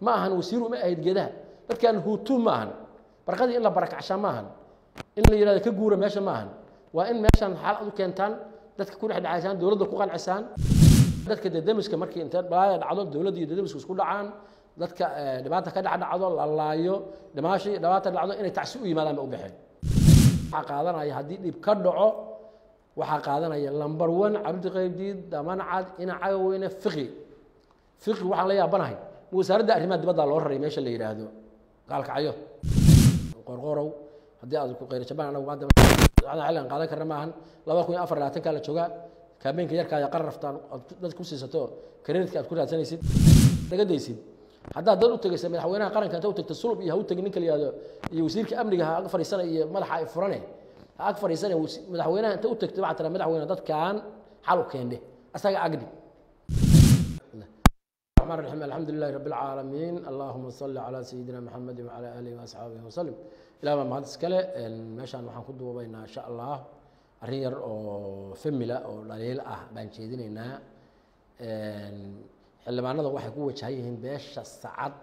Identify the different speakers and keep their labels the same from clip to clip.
Speaker 1: ما أهن وسيروا ما أيد جده بس كان هو تو ما أهن بركض إلا بركة عشان ما أهن إن اللي يراد كجورة ماشى ما أهن وإن ماشى حال أدو كنتان ده كل واحد عشان دولة كوغان عشان ده كده دمس كمركي إنت بقى العضل دولة دي دمس كل عام ده دبعتها كده على عضل الله يو دماشي دبعتها العضل إن تعسوي ما لهم أوبحين حقادنا هي هدي بكردعه وحقادنا هي لمبر 1 عبد الغيب دي دمان عاد إن عاوين فقي waxaa la yaabanahay wasaaradda arrimaha dibadda loo raray meesha la yiraahdo qaalka cayo qorqorow hadii aad ku qeyr jabaan anagu hadda ana xalan qaadan karna maahan 2024 ka la jooga kaabeenka yarka ay qarraftaan dad ku siisato kareedka aad ku raadsanaysid dagadaysid hadda dad u tagaysa madaxweynaha qaranka inta u tagto sulub iyo ha u tagin ninka la yiraahdo iyo wasiirka amniga ha fariisanay iyo madaxa ay furane ha fariisanay madaxweynaha inta u tagto waxa tara madaxweynaha dadkan xal u keenay asaga agdi الرحمن الرحيم الحمد لله رب العالمين اللهم صل على سيدنا محمد وعلى اله واصحابه وسلم الى ما هذا اسكله meeshan waxaan ku duubaynaa insha Allah arin yar oo famila oo dhaliil ah baan jeedinaynaa xildhibaanada waxay ku wajahayihiin beesha sacad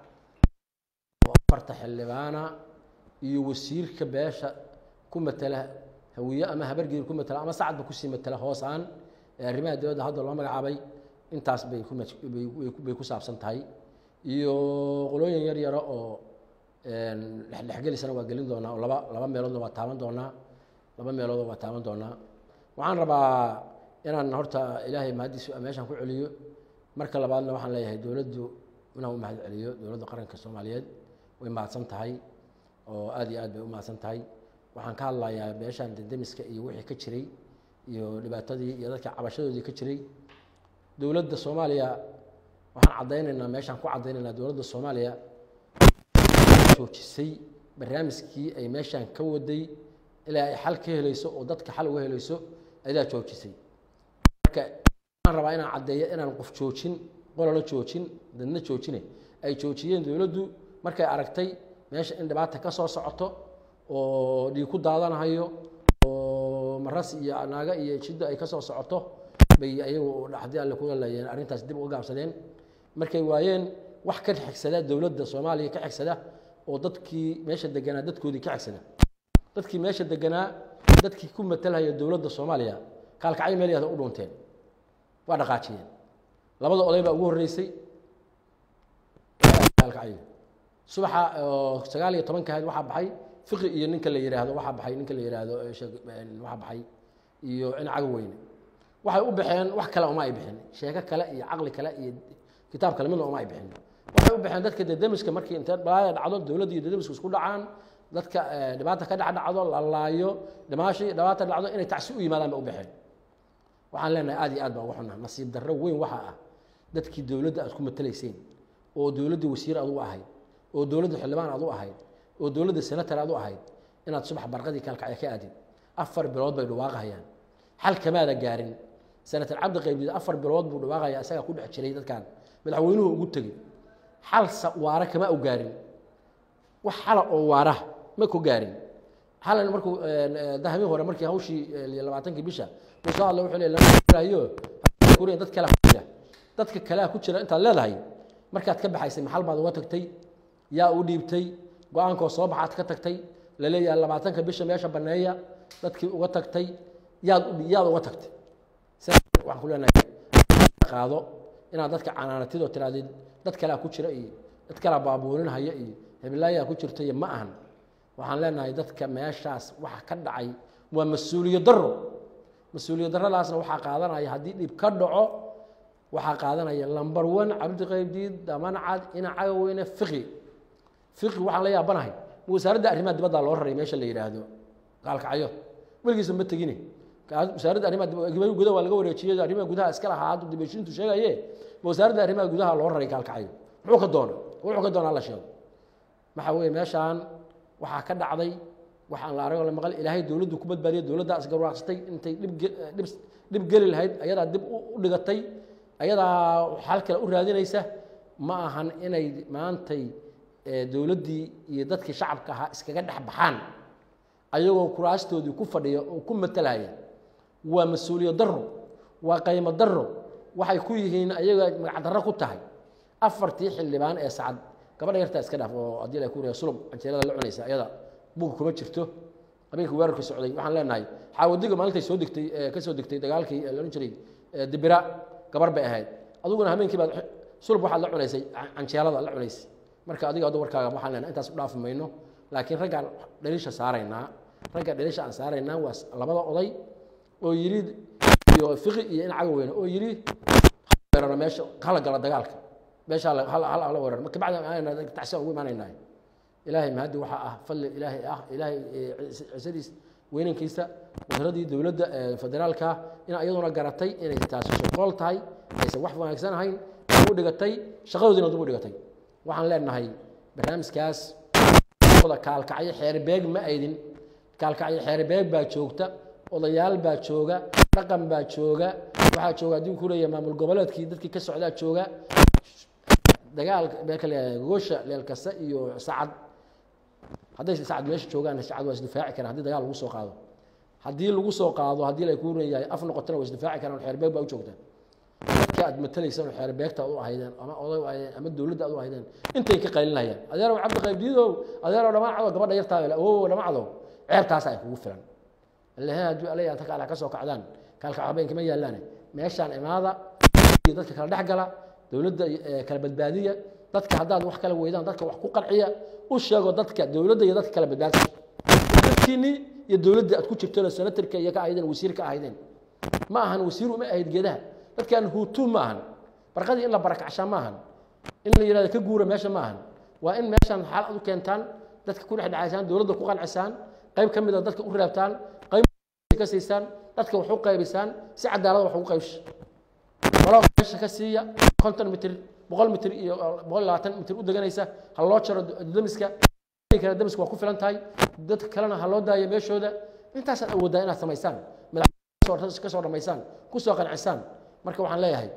Speaker 1: oo farta xildhibaana iyo wasiirka beesha ku matala hawiye ama habargeer ku matala ama sacad ku sii matala hoosaan arrimaha dawladda hadda loo magacaabay intaas bay ku saabsan tahay iyo qolooyin yar yar oo dhexgelisana waa gelin doonaa oo laba meelood waa taaban doonaa waxaan rabaa inaan horta ilaahay mahadiisu meeshan ku celiyo marka labaadna waxaan leeyahay dawladdu inaan u mahad celiyo dawladda qaranka Soomaaliyeed way mahadsan tahay oo aad iyo aad bay u mahadsan tahay waxaan ka hadlayaa meeshan dendemiska iyo wixii ka jiray iyo dhibaatadii iyo dadka cabashadoodii ka jiray dawladda Soomaaliya waxaan cadeynaynaa meeshan ku cadeynaynaa dawladda Soomaaliya joojisay barnaamijkii ay meeshan ka waday ilaa ay xal ka helayso oo dadka xal uga helayso ayda joojisay marka aan rabaa inaan cadeeyo inaan qof joojin qolalo joojin dadna joojine ay joojiyeen dawladdu markay aragtay meesha in dhibaato ka soo socoto oo dhig ku daadanayo oo maras iyo anaaga iyo jidda ay ka soo socoto bay ayagu dhaxdii alle ku leeyeen arintaas dib uga gaabsadeen markay waayeen wax ka xigsada dawladda Soomaaliya ka xigsada oo dadkii meesha deganaa dadkoodii ka xigsada dadkii meesha deganaa dadkii ku matalaya dawladda Soomaaliya kaalkacay meel yahay u dhoonteen waa dhaqaajiyeen labada oday baa ugu horeysay kaalkacay subaxa 19 ka waxa baxay fiqi iyo ninka la yiraahdo waxa baxay iyo in caga weyne waxay u baxeen wax kale uma ay bixin sheeko kale iyo aqli kale iyo kitaab kale midna uma ay bixin waxay u baxeen dadka demiska markii inta baaya dhacdo dawladda iyo demiska isku dhacaan dadka dhibaato ka dhacdo laalaayo dhamaashi dhibaato dhacdo inay tacsi u yimaadaan u baxeen waxaan leenahay aad iyo aad baan ugu xunaa nasiib darro weyn waxa ah dadkii dawladda aad ku matalayseen oo dawladda wasiir aad u ahayd oo dawladda xildhibaan aad u ahayd oo dawladda senator aad u ahayd inaad subax barqadii kaalkacay ka aadin 4 bilood bay dhawaaqayaan hal kamaada gaarin senator cabdi qaybdi 4 bilood buu dhawaaqaya asaga ku dhex jiray dadkan madaxweynuhu ugu tagay hal waara kama u gaarin wax xala oo waara ma ku gaarin halan markuu dahmi hore markii hawshii 20 bisha musa Allah wuxuu leeyahay kuriin dadka kale ku jira inta leedahay markaad ka baxaysay maxal baad uga tagtay yaa u dhiibtay go'aanka soo baxaad ka tagtay la leeyahay 20 bisha meesha baneeya dadkii uga tagtay yaad uga tagtay waxaan ku leenahay qaado inaad dadka canaanatido tiraadid dad kale ku jira iyo dad kale baabuurin haya iyo heblaaya ku jirtay ma ahan waxaan leenahay dadka meeshaas waxa ka dhacay waa mas'uuliyad darradaasna waxa qaadanaya hadii dib ka dhaco waxa qaadanaya lambar 1 cabdi qayb dii damaan cad in caawina fiqi waxa la yaabanahay wasaaradda arrimaha dibadda loo raray meesha la yiraahdo qaalka cayo waligiisa ma tagine wasaaradda arrimaha dibadda gudaha waa laga wareejiyay arrimaha gudaha iska lahaad dibashintu sheegaye wasaaradda arrimaha gudaha loo raray kaalka cayo wuxuu ka doonaa la sheego waxa weeye meeshan waxa ka dhacday waxaan la arago la maqal ilaahay dawladdu ku badbaadiyay dawladda asgarwaaqsatay intay dib gali lahayd ayada dib u dhigatay ayada xal kale u raadinaysa ma ahan inay maantay dawladdii iyo dadkii shacabka ahaa iskaga dhex baxaan ayagoo kuraastoodii ku fadhiyo oo ku matalaya waa mas'uuliyad darro waa qaymo darro waxay ku yihiin ayaga magac darro ku tahay afartii xildhibaan ee sacad gabadha yarta iska dhaaf oo hadii la ku reeyo sulub anjeelada la cunaysa ayada buug kuma jirto habeenkii weerarka socday waxaan leenahay xaawadiga maalintay soo degtay ka soo degtay dagaalkii la oran jiray dibira gabar bay ahayd aduguna habeenkii baad sulub waxaad la cunaysay anjeelada la cunaysay marka adiga wada warkaaga waxaan leenahay intaas u dhaaf mayno laakiin raggan dhalisha saaraynaa ragga dhalisha aan saaraynaa waa labada oday oo yiri iyo fiqi iyo in caga weyn oo yiri weerarna meesha kala gala dagaalka meesha hal weerar marka bacda aan tacsiin ugu imaanaynaa ilaahay ma hadii waxa ah fal ilaahay ciisadiis weynankiisa wasaaradii dawladda federaalka in ayaduna garatay inay taasi shaqool tahay aysan wax wanaagsan ahayn u dhigatay shaqadoodina u dhigatay waxaan leenahay barnaamijkaas wada kaalkacay xeer beeg ma aydin kaalkacay xeer beeg baa joogta odayaal baa jooga dhaqan baa jooga waxa jooga adduunku leeyahay maamul goboleedkii dadkii ka socda jooga dagaal beekale goosha leelkasta iyo saacad hadday saacad meesha joogaan saacad waa isdifaaci karaan haddii dagaal lagu soo qaado haddii la ku leeyahay af noqotana waa isdifaaci karaan xeer beeg baa u joogta dadka aad matalaysan xeer beegta u ahaydeen ama oday ama dawladda u ahaydeen intay ka qaylinayaan adeero cabdi qaybdiido adeero dhamaacdo gabadha yartaa oo dhamaacdo ceebtaas ay kugu filan allaha haddii alayaan ta kala ka soo kacdaan kaalka habeenkii ma yaalaan meeshaan imaada dadka kala dhaxgala dawladda kala badbaadiya dadka haddaad wax kala weydaan dadka wax ku qanciya u sheego dadka dawladda iyo dadka kala badbaadiya dadkiini iyo dawladda aad ku jirto senatarka iyo ka ahaydeen wasiirka ahaydeen ma ahan wasiir uma ahayd geedaha dadkan huutu ma ahan barqadii in la barakacsha ma ahan in la yiraahdo ka guura meesha ma ahan waa in meeshan xal u keentaan dadka ku dhaxdhacaysaan dawladda ku qancisaan qayb kamid ah dadka u raabtaan qayb ka siisaan dadka wax u qaybisaan si cadaalad wax ugu qaybsh walaal meesha ka siiya 50 mitir 100 mitir iyo 120 mitir u deganaysa hal loo jaro damiska kala damiska waa ku filan tahay dadka kalena hal loo daayo meeshooda intaas aad awoodaa inaad samaysaan madax ka soo dhamaysaan ku soo qancisaan marka waxaan leeyahay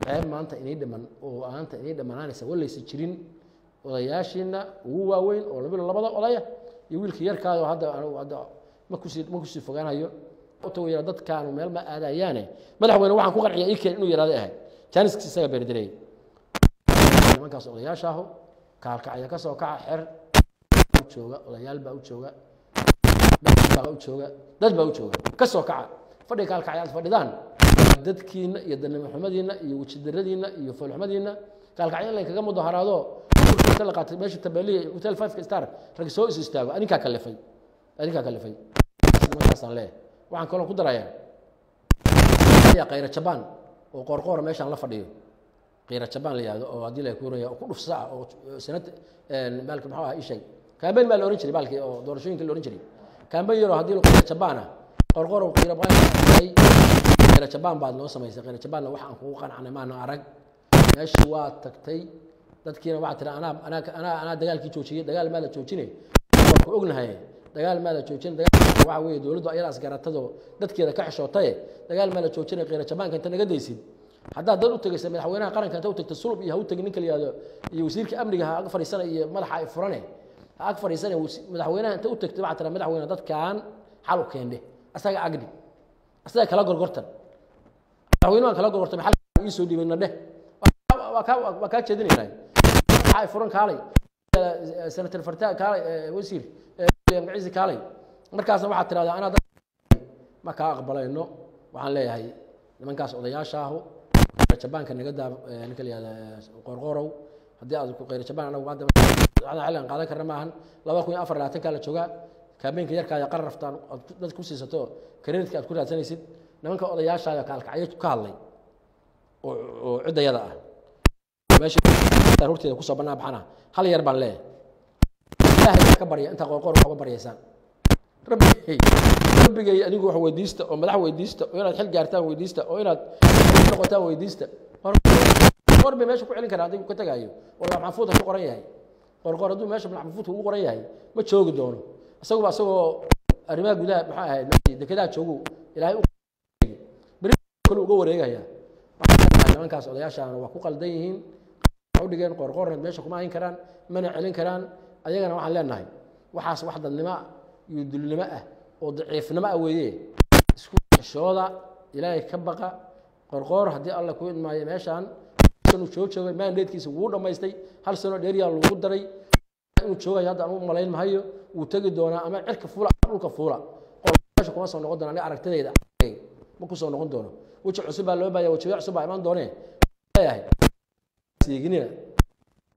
Speaker 1: ceeb maanta inay dhaman oo aanta inay dhamaanaysa walaysa jirin odayaashiina ugu waaweyn oo labada odaya iyo wiilka yarkaado hadda ma ku sii fogaanayo oo yara dadkaan meel ma aadayaane madaxweyne waxaan ku qanciyaa ikeen inuu yaraado ahay janiska isaga beerdiray nimankaas odayaashaahu kaalkacaya ka soo kaca xer jooga odayaal baa u jooga dad baa u jooga ka soo kaca fadhi kaalkacaya fadhidaan dadkiina iyo danimxumadiina iyo wajidaradiina iyo falxumadiina kaalkacaya in kaga mudaharaado inta la qaatay meesha tabeeliye hotel 5 star rag soo istaago aninka kalifay markaasaan leeyahay waxaan kaloo ku darayaa ya qayra jabaan oo qorqor meeshan la fadhiyo qayra jabaan la yiraahdo oo hadii la kuuraya ku dhufsa oo sanad maalka maxaa ah ishay kaabeen ma la oran jiray baalkii oo doorashooyinka la oran jiray kaabeen yaro hadii la qayra jabaana qorqor oo qayra qayra jabaan baad loo sameeyay qayra jabaanna waxa aan kugu qanacnay maana arag meesha waa tagtay dadkiina waxa tira ana dagaalkii joojiyay dagaal ma la joojinay ku ognahay dagaal ma la joojin waxa weeye dawladdu ayadaas garatado dadkeeda ka xishootay dagaal ma la joojinay qayra jabaanka inta naga deysid hadda dad u tagaysa madaxweynaha qaranka inta u tagtay sulub iyo u tagay ninka la yiraahdo iyo wasiirka amniga ha ag fariisanay iyo madaxa ay furane ha ag fariisanay madaxweynaha inta u tagtay waxa tira madaxweynaha dadkan xal u keende asaga agdi asaga kala gorgortan madaxweynaha kala gorgortan xal ii soo dhiibana dheh waa ka jeedinayay ay furan kaalay senator fartaa kaalay wasiir magaciisa kaalay markaasna waxa tiraahdaa ana ma ka aqbalayno waxaan leeyahay nimankaas odayaashaahu jabaanka naga daa ninka leeyahay qorqorow hadii aad ku qayr jabaan anagu maanta xalan qaadan karna maahan 2024 kala jooga kaabeenka yarka ay qarraftaan dad ku siisato kareedka aad ku raadsanaysid nimanka odayaashaaga kaalkacay ka hadlay oo cidayada ah meesha taruurteeda ku soo banaa baxana hal yar baan leeyahay ilaahay ka barya inta qorqor wax uga baryaysan rabbigay adigu wax weydiista oo madax weydiista oo inaad xil gaartaan weydiista oo inaad noqotaan weydiista qorbe meesha ku celin kara adigu ka tagaayo wala maxfuud ku qoran yahay qorqoradu meesha maxfuud ku qoran yahay ma joogi doono asagoo arrimaha gudaha maxaa ahayd dekedaa joogo ilaahay u bari kale uga wareegaya nimankaas odayaashaana waa ku qaldan yihiin u dhigeen qorqorna meesha kuma hayn karaan mana celin karaan ayagana waxaan leenahay waxaas wax dadnimo iyo dulnimo ah oo daciifnimo ah weeye isku xishooda ilaahay ka baqa qorqor hadii alla ku idmaayo meeshan inuu joogay mandatekiisa wuu dhamaystay hal sano dheeriya lagu daray inuu joogay hadda aan u malayn mahayo uu tagi doonaa ama cirka fuula dhulka fuula qorshe kuma soo noqon doona aniga aragtidayda ma ku soo noqon doono waji cusub baa loo baayaa waji cusub baa iman doonee yahay siiginina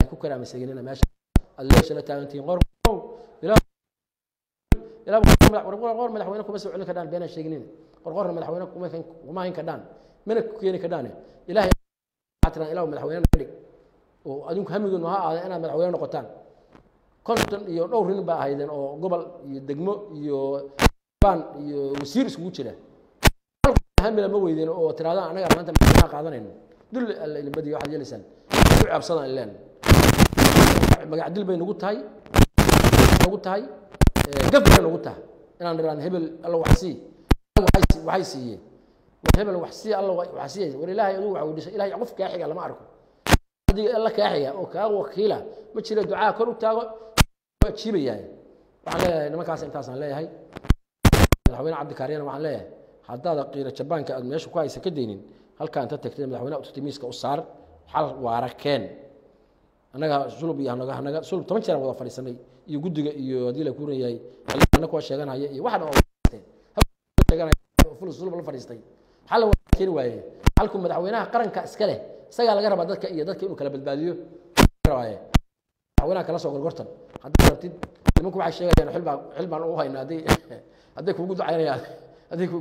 Speaker 1: ku karaama siiginina meesha الله شلا تانتين قرب إلى قرب مدحوينه كم سوى لك دان بين الشيء قرب مدحوينه وما هين كدان من كيني كدانه إلهي عتنا إله مدحوينه ملك وأدونك هم يقولون ها أنا مدحوينه نقطان كنت يدورين بقى هيدن أو قبل يدقمو يبان يسير سوتشله هم لما ويدين أو ترى أنا قرر أنت ما قاعدين دول اللي بدي واحد يلسن يلعب صنع اللين magacdil bay nagu tahay gabdha nagu tahay inaan diraan hebel alla waxay siiyeen hebel wax sii alla wax siiyay war ilaahay uu waxa uu dhisay ilaahay qof ka xiga lama arko hadii alla ka xiga oo ka wakiila ma jiro ducaa kor u taago jiibayay waxaan leeyahay nimankaas intaas aan leeyahay madaxweyne cabdi kaariyan waxaan leeyahay haddaad qiira jabaanka aad meesha ku haysa ka deeynin halka inta tagtay madaxweyne utimiiska u saar xal waara keen anaga sulub iyo anaga sulub 10 jeer wada fariisanay iyo gudiga iyo hadii la kuurayay anaga ku sheeganaya iyo waxna oo sheeganaya ful sulub la fariistay xal keen waaye halku madaxweynaha qaranka iska leh isaga laga rabaa dadka iyo dadka inuu kala badbaadiyo rabaaye madaxweynaha kala soo gorgortan hadii rabtid nimanku waxay sheegayaan xil baan u haynaa hadii kuugu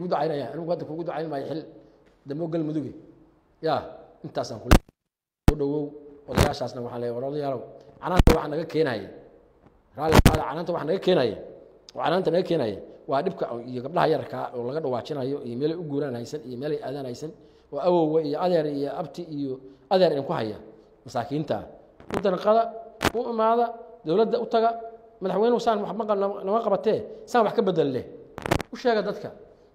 Speaker 1: ducaynaya anigu hadda kuugu ducayn maayo xil damo gal mudugi ya intaas aan kula dhawow odayaashaasna waxaan leeyahay walaalayaal canaanta waxa naga keenaya canaanta waxa naga keenaya canaanta naga keenaya waa dhibka iyo gabdhaha yarka oo laga dhawaajinayo iyo meel u guuraan haysan iyo meel ay aadaan haysan oo awowga iyo adeer iyo abti iyo adeer in ku haya masaakiinta intan qada u imaada dawladda u taga madaxweynuhu saan wax maqal lama qabatee saan wax ka bedel leh u sheega dadka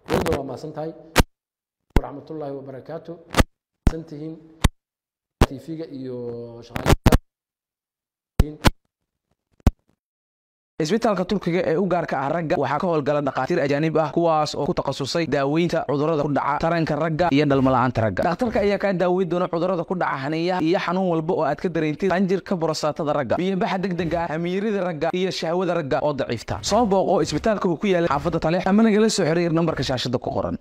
Speaker 1: dawladda waa maasantahay waraxmatullaahi wabarakaatuh santihiin fiiga iyo shaqaalaha
Speaker 2: isbitaalka Turkiga ee u gaarka ah ragga waxa ka howlgala dhaqaatiir ajaanib ah kuwaas oo ku takhasusay daaweynta cudurrada ku dhaca taranka ragga iyo dhalmo-la'aanta ragga dhakhtarka ayaa ka daaweyn doona cudurrada ku dhaca haniyaha iyo xanuun walba oo aad ka dareentid qanjirka borostatada ragga biyo baxa degdega ah hamiirida ragga iyo shahwada ragga oo daciifta soo booqo isbitaalka uu ku yaala xaafadda Taleex ama nagala soo xiriir nambarka shaashada ku qoran